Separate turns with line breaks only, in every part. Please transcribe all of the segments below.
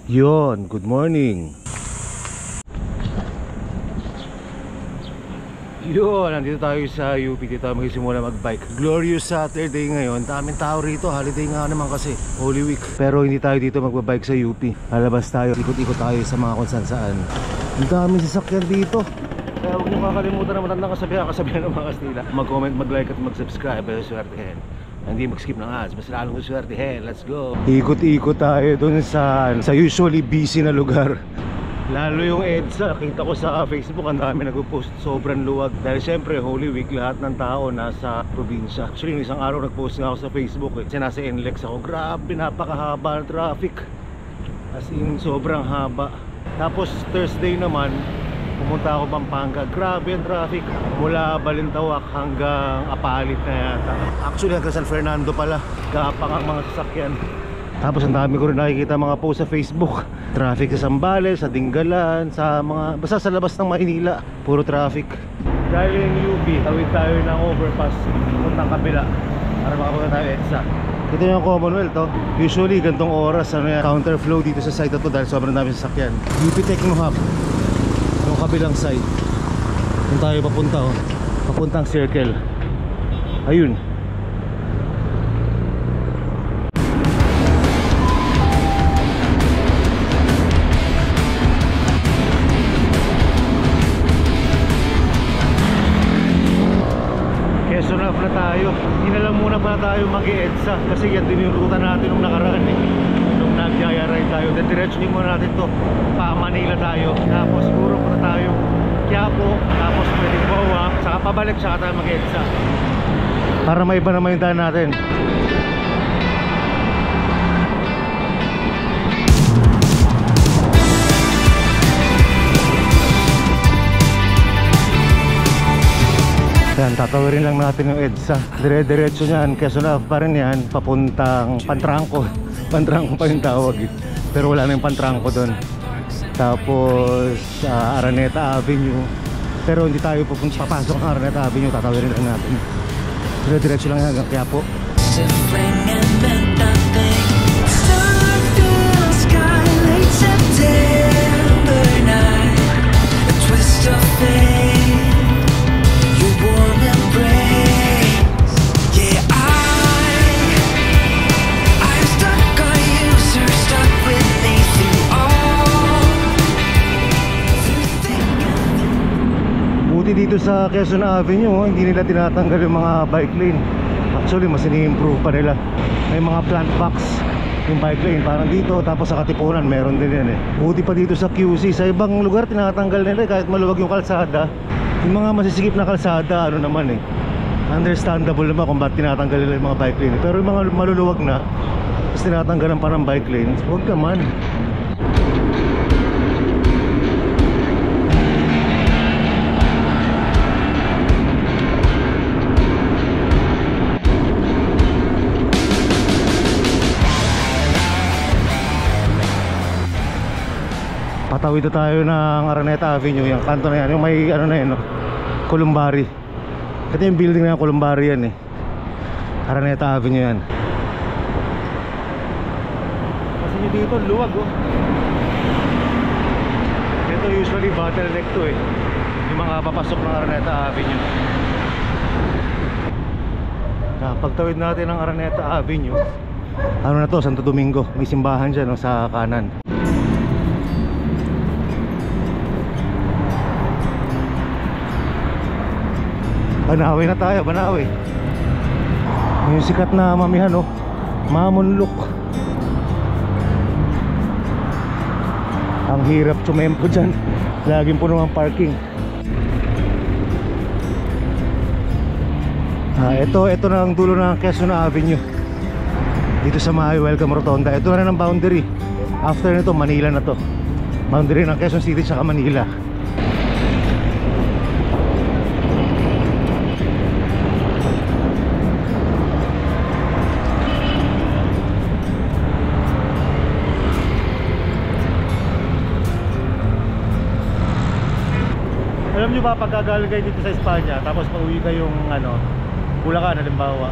Yon, good morning. Yun, nandito tayo sa UP. Dito tayo magsisimula magbike. Glorious Saturday ngayon. Daming tao rito, holiday nga naman kasi, Holy Week. Pero hindi tayo dito magbabike sa UP. Lalabas tayo, ikot-ikot tayo sa mga kung saan. Ang daming sasakyan dito. Kaya huwag nyo kakalimutan na matandang kasabihan ng mga Kastila. Mag-comment, mag-like at mag-subscribe. Pero swertehin, hindi mag-skip ng ads, mas lalong swertehin. Let's go. Ikot-ikot tayo dun sa usually busy na lugar. Lalo yung EDSA, kita ko sa Facebook, ang dami nagpo-post, sobrang luwag. Dahil syempre Holy Week, lahat ng tao nasa probinsya. Actually, isang araw nag-post nga ako sa Facebook kasi nasa NLEX ako. Grabe, napakahaba ng traffic. As in, sobrang haba. Tapos Thursday naman, pumunta ako Pampanga. Grabe ang traffic. Mula Balintawak hanggang Apalit na yata. Actually, hanggang San Fernando pala. Kapang ang mga sasakyan. Tapos ang dami ko rin nakikita mga post sa Facebook. Traffic sa Zambales, sa Dingalan, sa mga, basta sa labas ng Maynila, puro traffic. Dahil yung UP, tawid tayo ng overpass puntang kabila para makapunta tayo EDSA. Ito yung Commonwealth to. Usually gantong oras counterflow dito sa side na to dahil sobrang dami sasakyan. UP Techno Hub, yung kabilang side. Kung tayo papunta papuntang circle. Ayun. Quezon na tayo. Hindi na lang muna pa tayo mag-EDSA kasi yan din yung ruta natin nung nakaraan nung nag-ride tayo. Then diretso din muna natin to pa Manila tayo. Tapos siguro muna tayo Quiapo, tapos pwedeng Bawa, saka pabalik, saka tayo mag-EDSA para may iba naman yung daan natin. Yan, tatawirin lang natin yung EDSA. Dire-diretso niyan, Quezon Ave pa rin yan, papuntang Pantrangco. Pantrangco pa yung tawag pero wala na yung Pantrangco doon. Tapos Araneta Avenue, pero hindi tayo papasok ng Araneta Avenue, tatawirin lang natin. Dire-diretso lang yan hanggang Quiapo. Dito sa Quezon Avenue, hindi nila tinatanggal yung mga bike lane. Actually, mas ini-improve pa nila. May mga plant box yung bike lane, parang dito. Tapos sa Katipunan, meron din yan Buti pa dito sa QC. Sa ibang lugar, tinatanggal nila kahit maluwag yung kalsada. Yung mga masisikip na kalsada, ano naman understandable naman kung ba't tinatanggal nila yung mga bike lane. Pero yung mga maluluwag na, tapos tinatanggalan pa ng bike lane, huwag naman. Patawid na tayo ng Araneta Avenue, yung kanto na yan, yung may Columbari. Ito yung building na yung Columbari yan Araneta Avenue yan. Kasi nyo dito, luwag Ito usually bottleneck to yung mga papasok ng Araneta Avenue. Pagtawid natin ng Araneta Avenue, ano na to, Santo Domingo. May simbahan dyan sa kanan. Banawe na tayo, Banawe. Yung sikat na mamihan Mamunlok. Ang hirap tumempo dyan. Laging puno ang parking. Ito na ang dulo ng Quezon Avenue. Dito sa may Welcome Rotonda. Ito na ang boundary. After nito, Manila na to. Boundary ng Quezon City sa Manila. Alam nyo ba, pag gagaling kayo dito sa Espanya, tapos pauwi kayong Bulacan halimbawa,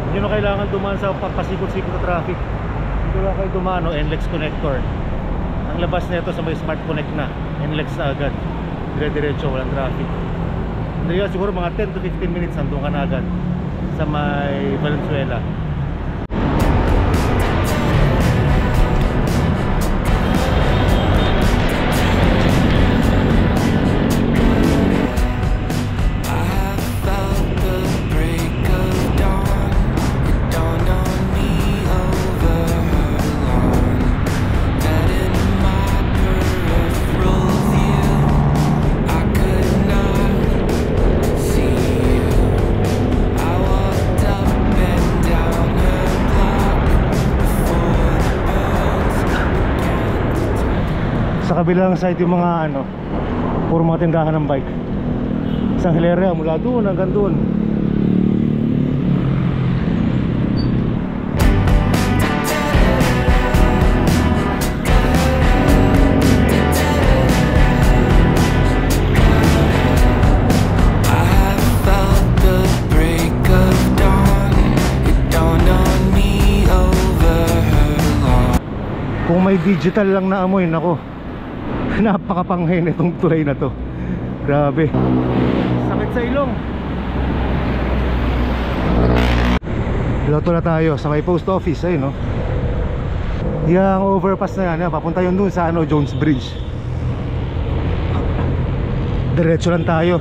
hindi nyo kailangan dumaan sa pasikot-sikot na traffic. Dito lang kayo dumaan, NLEX connector. Ang labas na ito sa may Smart Connect na, NLEX na agad, dire-diretso, walang traffic. Hindi yan, siguro mga 10 to 15 minutes nandun ka na agad sa may Valenzuela. Sa kabilang side yung mga ano, puro mga tindahan ng bike. Isang hilera mula doon hanggang doon. Kung may digital lang na amoy, nako, napakapanghin itong tulay na to. Grabe, sakit sa ilong. Loto na tayo sa may post office, ayun no. Yung overpass na yan, papunta yun dun sa ano, Jones Bridge. Diretso lang tayo.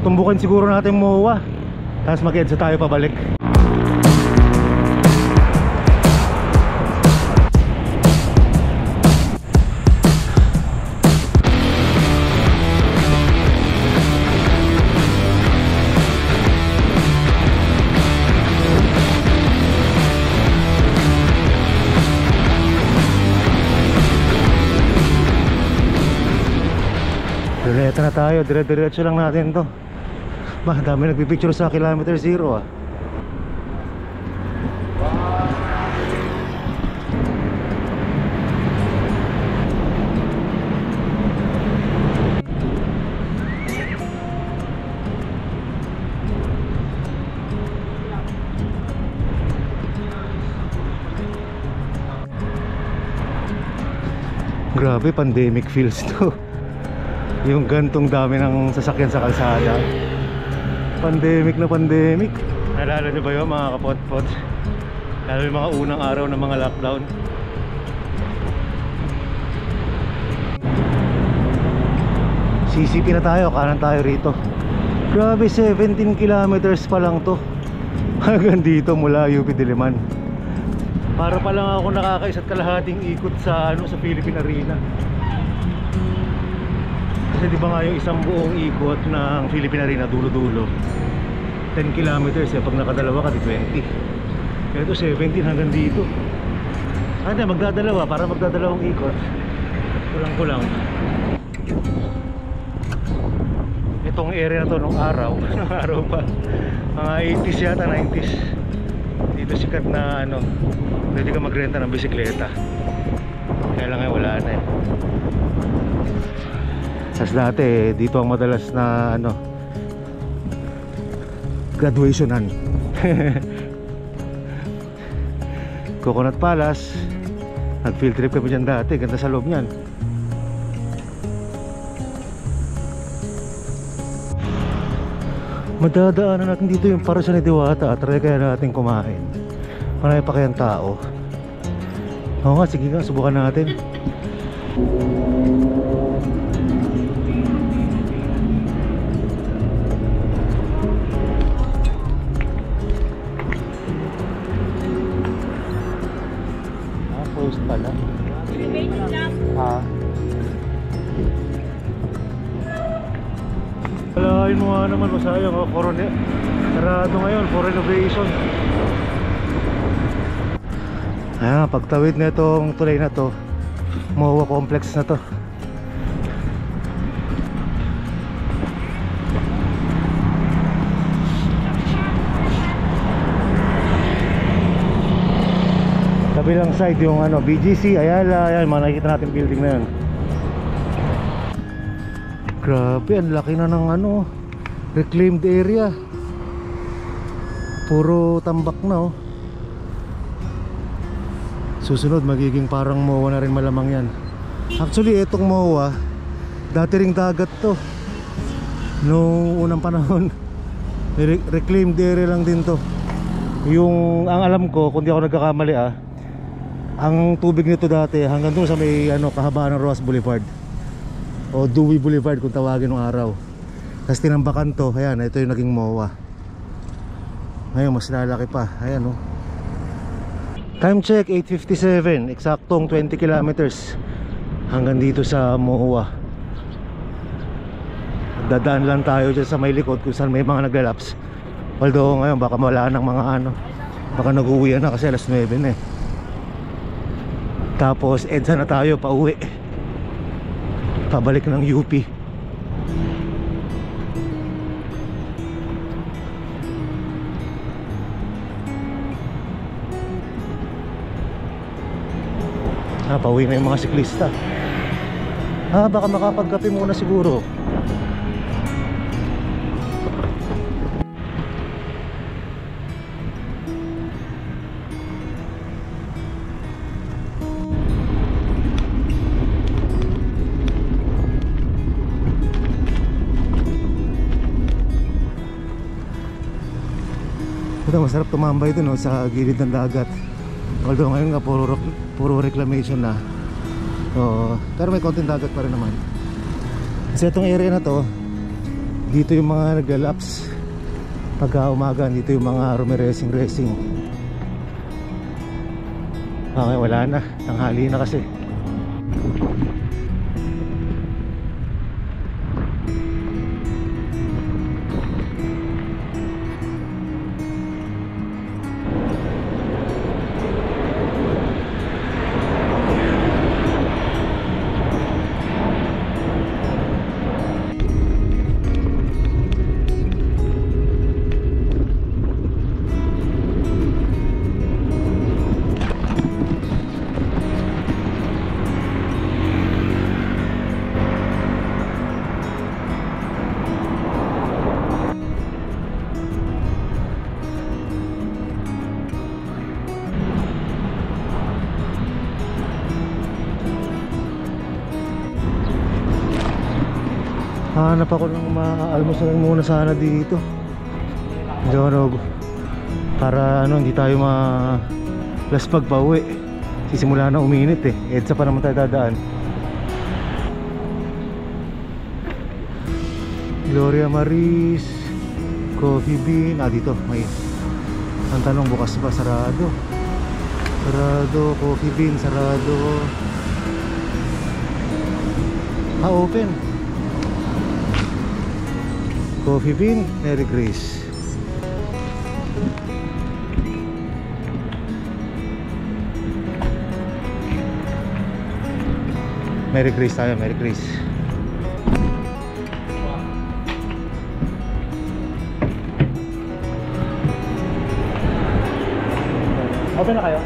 Tumbukan siguro natin MOA, tapos mag-edsa tayo pabalik. Diretso na tayo, dire-diretso lang natin to. Bah, dami nagpipicture sa kilometer 0 ah. Grabe, pandemic feels to. Yung gantong dami ng sasakyan sa kalsada. Pandemic na pandemic. Naalala nyo ba yun mga kapot-pot? Lalo yung mga unang araw ng mga lockdown. CCP na tayo, kanan tayo rito. Grabe, 17 kilometers pa lang to hanggang dito mula UP Diliman. Para pa lang ako nakakaisa't kalahating ikot sa ano, sa Philippine Arena. Kasi di ba nga yung isang buong ikot ng Philippine Arena dulo-dulo 10 kilometers pag nakadalawa ka di 20. Ito 17 hanggang dito. Hindi, magdadalawa para magdadalawang ikot. Kulang-kulang. Itong area na to nung araw araw pa, mga 80s yata, 90s. Dito sikat na ano, pwede ka magrenta ng bisikleta. Kaya lang ngayon wala na eh. Sas dati dito ang madalas na ano, graduationan. Coconut Palace. Nag field trip kami dyan dati, ganda sa loob niyan. Madadaanan natin dito yung Parusya ni Diwata at try kaya natin kumain. Marami pa kayang tao. Oo nga, sige nga, subukan natin. Post pala. Alain mo nga naman, masayang oh, sarado ngayon for renovation. Ayan, pagtawid na itong tulay na to, MOA complex na to. Kabilang side yung ano, BGC, Ayala, ayan, mga nakikita natin building na yan. Grabe, ang laki na ng ano, reclaimed area. Puro tambak na oh. Susunod magiging parang MOA na rin malamang yan. Actually itong MOA dati ring dagat to noong unang panahon. Reclaimed area lang din to. Yung ang alam ko, kung di ako nagkakamali ang tubig nito dati hanggang doon sa may kahabaan ng Roas Boulevard o Dewey Boulevard kung tawagin ng araw. Tapos tinambakan to, ayan, ito yung naging MOA. Ngayon mas lalaki pa, ayan oh. Time check 8:57, eksaktong 20 kilometers hanggang dito sa MOA. Dadaan lang tayo dyan sa may likod kung saan may mga naglalaps. Although ngayon baka mawala ng mga baka nag-uwi na kasi alas 9 na eh. Tapos EDSA na tayo pa uwi, pabalik ng UP. Pauwi na yung mga siklista. Baka makapagkape muna siguro. Masarap tumambay dun sa gilid ng dagat. Although ngayon nga puro reclamation na. Pero may konting dagat pa rin naman. Kasi itong area na to, dito yung mga naglalaps pagka umaga, dito yung mga rumiracing. Okay, wala na, tanghali na kasi. Hanap ako ng ma-almusal muna sana dito. Jonog. Para hindi tayo laspag pa uwi. Sisimula na uminit eh. EDSA pa naman tayo dadaan. Gloria Maris Coffee Bean. Dito may. Ang tanong, bukas ba? Sarado. Coffee Bean, sarado. Open. Coffee Bean, Mary Grace. Mary Grace tayo, Mary Grace. Open na kayo?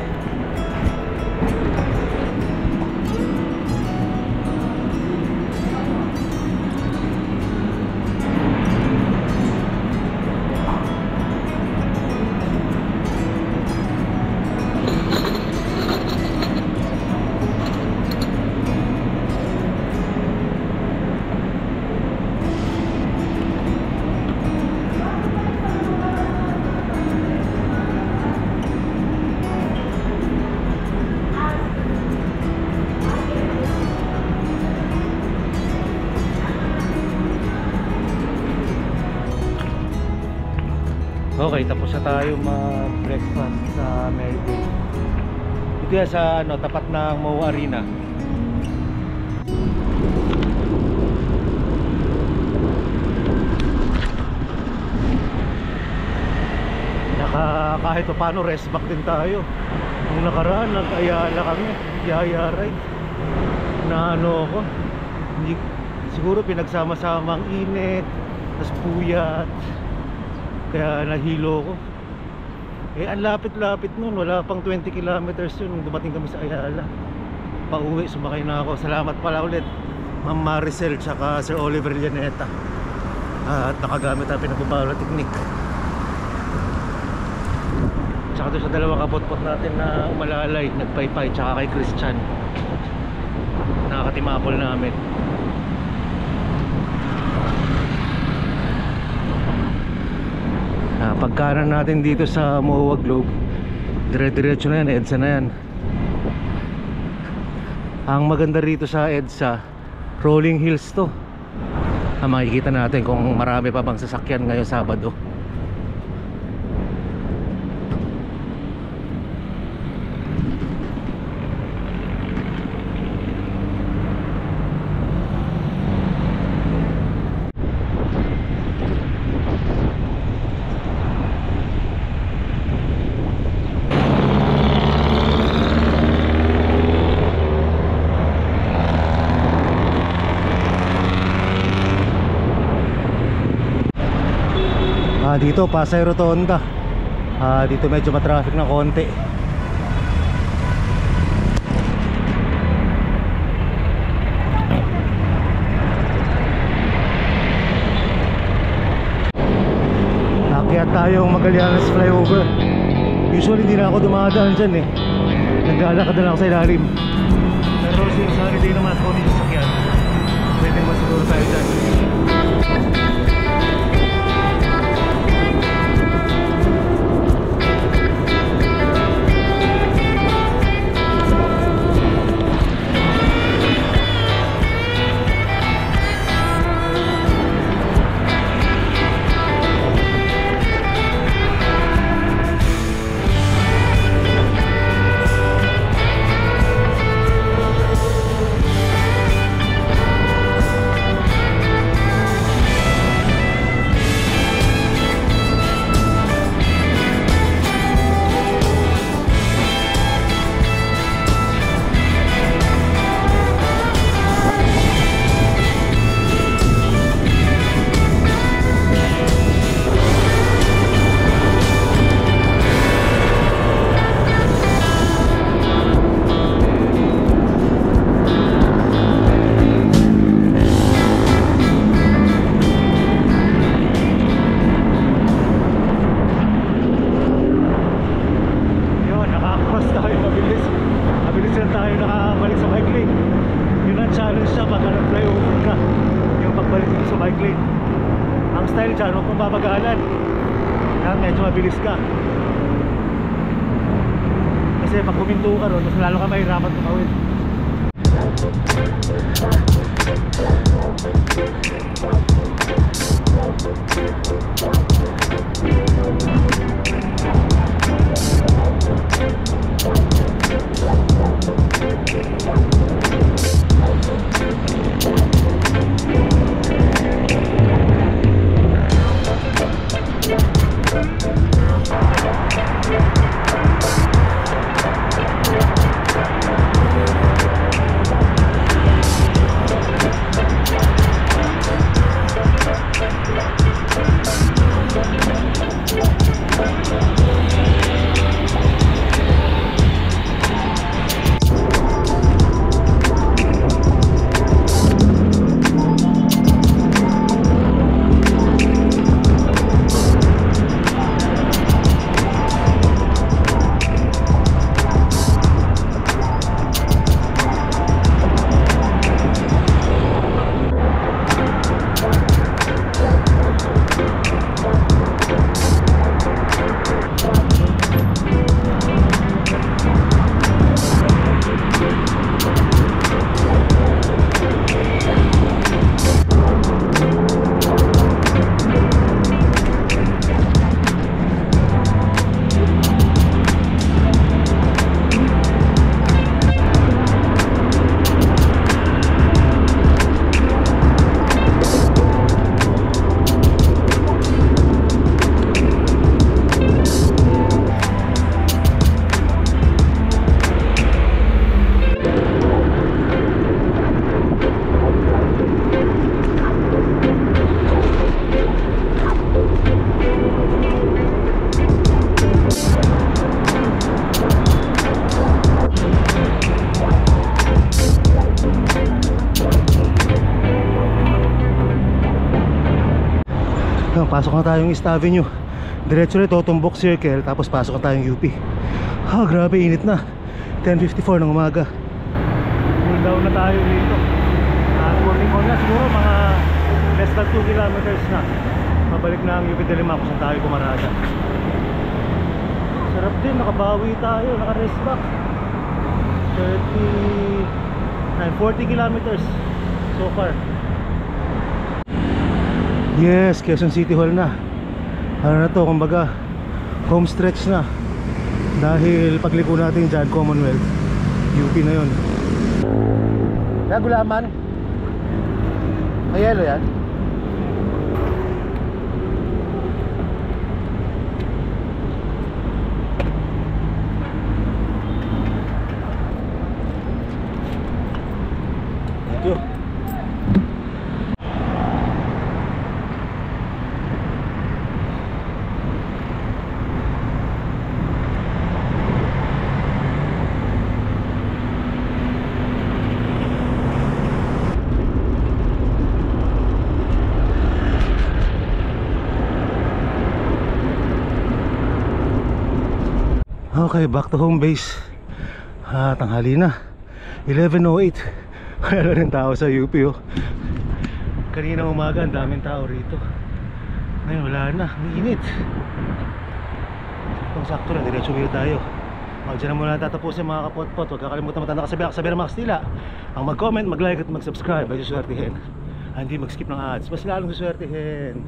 Okay, tapos na tayo mag-breakfast sa Mary Grace. Ito yan sa tapat ng MOA Arena. Kahit pa paano rest back din tayo. Nung nakaraan nag-Ayala kami, Yaya ride na ako. Hindi, siguro pinagsama-samang init, tas puyat. Kaya nahilo ko. Ang lapit-lapit nun. Wala pang 20 kilometers yun nung dumating kami sa Ayala. Pauwi, sumakay na ako. Salamat pala ulit Ma'am Maricel tsaka Sir Oliver Llaneta. At nakagamit ang pinagbabawal na teknik. Tsaka doon sa dalawang kapot-pot natin na umalalay, nagpaypay, tsaka kay Christian. nakakatimapol namin. Pagkanan natin dito sa MOA Globe, dire-diretso na yan, EDSA na yan. Ang maganda rito sa EDSA, rolling hills to. Makikita natin kung marami pa bang sasakyan ngayong Sabado. Dito Pasay Rotonda. Dito medyo matraffic na konti. Akyat tayong Magallanes flyover. Usually hindi na ako dumadaan dyan eh. Naglalakad na lang ako sa ilalim. Pero since holiday naman at kung sasakyan, pwede mo siguro tayo dyan. Medyo mabilis ka kasi pag huminto ka ron, mas lalo ka mahirapan tumawid. Pasok na tayong East Avenue. Diretso rin Totombok Circle. Tapos pasok na tayong UP. Grabe init na. 10:54 ng umaga. Cool down down na tayo dito. Boarding ko na siguro mga less than 2 kilometers na. Mabalik na ang UP Diliman kung saan tayo kumarada. Sarap din, nakabawi tayo, naka-rest back. 40 kilometers so far. Yes, Quezon City Hall na. Ano na to, kumbaga home stretch na. Dahil pagliko natin dyan, Commonwealth UP na yun. Nagulaman may yelo yan. Thank you. Okay, back to home base. Tanghali na 11:08. Wala rin tao sa UP oh. Kanina umaga ang daming tao rito. Ngayon wala na, may init. Kung sakto na, diretso tayo tayo. Diyan na muna tatapusin mga kapot-pot. Huwag kakalimutan matanda kasabi ng mga stila. Ang mag-comment, mag-like at mag-subscribe ay suswertihin. Hindi mag-skip ng ads, mas lalong suswertihin.